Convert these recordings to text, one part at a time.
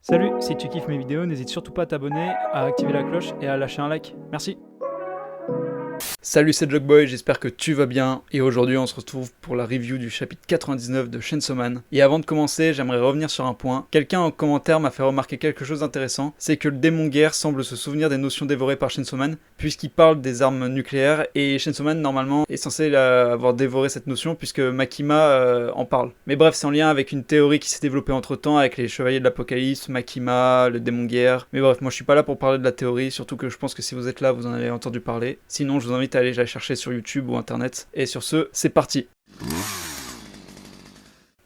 Salut, si tu kiffes mes vidéos, n'hésite surtout pas à t'abonner, à activer la cloche et à lâcher un like. Merci. Salut, c'est Jogboy, j'espère que tu vas bien et aujourd'hui on se retrouve pour la review du chapitre 99 de Chainsaw Man. Et avant de commencer, j'aimerais revenir sur un point. Quelqu'un en commentaire m'a fait remarquer quelque chose d'intéressant, c'est que le démon guerre semble se souvenir des notions dévorées par Chainsaw Man puisqu'il parle des armes nucléaires et Chainsaw Man normalement est censé avoir dévoré cette notion puisque Makima en parle. Mais bref, c'est en lien avec une théorie qui s'est développée entre temps avec les chevaliers de l'apocalypse, Makima, le démon guerre. Mais bref, moi je suis pas là pour parler de la théorie, surtout que je pense que si vous êtes là, vous en avez entendu parler. Sinon, je vous invite à aller la chercher sur YouTube ou internet. Et sur ce, c'est parti.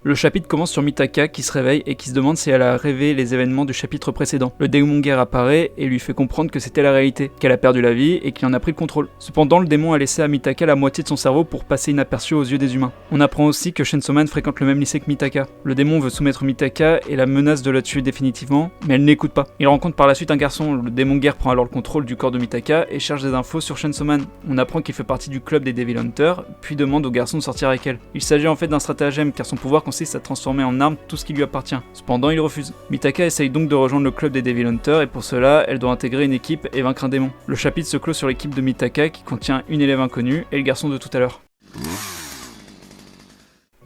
Le chapitre commence sur Mitaka qui se réveille et qui se demande si elle a rêvé les événements du chapitre précédent. Le démon guerre apparaît et lui fait comprendre que c'était la réalité, qu'elle a perdu la vie et qu'il en a pris le contrôle. Cependant, le démon a laissé à Mitaka la moitié de son cerveau pour passer inaperçu aux yeux des humains. On apprend aussi que Chainsaw Man fréquente le même lycée que Mitaka. Le démon veut soumettre Mitaka et la menace de la tuer définitivement, mais elle n'écoute pas. Il rencontre par la suite un garçon, le démon guerre prend alors le contrôle du corps de Mitaka et cherche des infos sur Chainsaw Man. On apprend qu'il fait partie du club des Devil Hunters, puis demande au garçon de sortir avec elle. Il s'agit en fait d'un stratagème car son pouvoir consiste à transformer en arme tout ce qui lui appartient. Cependant, il refuse. Mitaka essaye donc de rejoindre le club des Devil Hunters et pour cela, elle doit intégrer une équipe et vaincre un démon. Le chapitre se clôt sur l'équipe de Mitaka qui contient une élève inconnue et le garçon de tout à l'heure.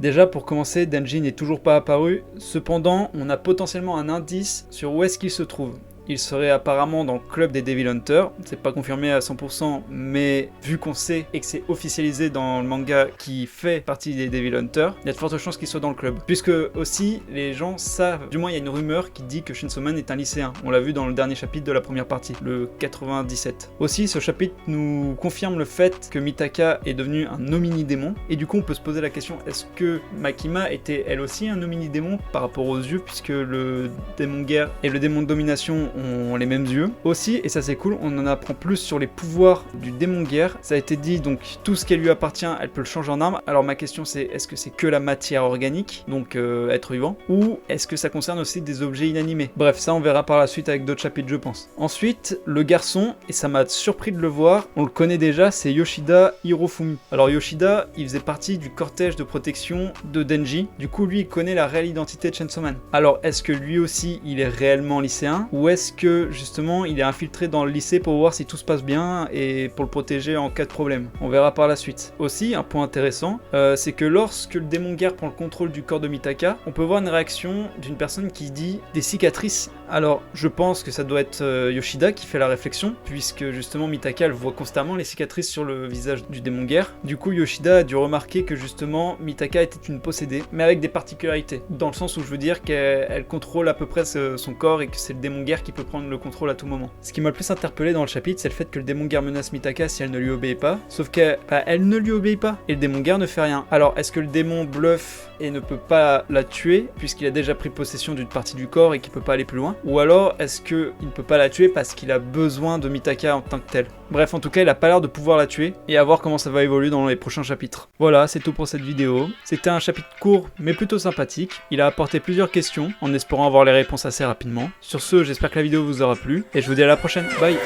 Déjà pour commencer, Denji n'est toujours pas apparu, cependant on a potentiellement un indice sur où est-ce qu'il se trouve. Il serait apparemment dans le club des Devil Hunters, c'est pas confirmé à 100%, mais vu qu'on sait et que c'est officialisé dans le manga qui fait partie des Devil Hunters, il y a de fortes chances qu'il soit dans le club. Puisque aussi, les gens savent, du moins il y a une rumeur qui dit que Chainsaw Man est un lycéen. On l'a vu dans le dernier chapitre de la première partie, le 97. Aussi, ce chapitre nous confirme le fait que Mitaka est devenu un homini-démon, et du coup on peut se poser la question, est-ce que Makima était elle aussi un homini-démon par rapport aux yeux, puisque le démon guerre et le démon de domination ont les mêmes yeux. Aussi, et ça c'est cool, on en apprend plus sur les pouvoirs du démon guerre. Ça a été dit, donc tout ce qui lui appartient, elle peut le changer en arme. Alors ma question c'est, est-ce que c'est que la matière organique, donc être vivant, ou est-ce que ça concerne aussi des objets inanimés? Bref, ça on verra par la suite avec d'autres chapitres je pense. Ensuite, le garçon, et ça m'a surpris de le voir, on le connaît déjà, c'est Yoshida Hirofumi. Alors Yoshida, il faisait partie du cortège de protection de Denji, du coup lui il connaît la réelle identité de Chainsaw Man. Alors est-ce que lui aussi il est réellement lycéen, ou est-ce que justement il est infiltré dans le lycée pour voir si tout se passe bien et pour le protéger en cas de problème? On verra par la suite. Aussi, un point intéressant, c'est que lorsque le démon guerre prend le contrôle du corps de Mitaka, on peut voir une réaction d'une personne qui dit des cicatrices. Alors je pense que ça doit être Yoshida qui fait la réflexion, puisque justement Mitaka elle voit constamment les cicatrices sur le visage du démon guerre. Du coup Yoshida a dû remarquer que justement Mitaka était une possédée, mais avec des particularités, dans le sens où je veux dire qu'elle contrôle à peu près son corps et que c'est le démon guerre qui peut prendre le contrôle à tout moment. Ce qui m'a le plus interpellé dans le chapitre, c'est le fait que le démon guerre menace Mitaka si elle ne lui obéit pas, sauf qu'elle ne lui obéit pas, et le démon guerre ne fait rien. Alors est-ce que le démon bluffe et ne peut pas la tuer, puisqu'il a déjà pris possession d'une partie du corps et qu'il peut pas aller plus loin? Ou alors est-ce qu'il ne peut pas la tuer parce qu'il a besoin de Mitaka en tant que tel? Bref, en tout cas, il a pas l'air de pouvoir la tuer, et à voir comment ça va évoluer dans les prochains chapitres. Voilà, c'est tout pour cette vidéo. C'était un chapitre court, mais plutôt sympathique. Il a apporté plusieurs questions, en espérant avoir les réponses assez rapidement. Sur ce, j'espère que la vidéo vous aura plu, et je vous dis à la prochaine. Bye!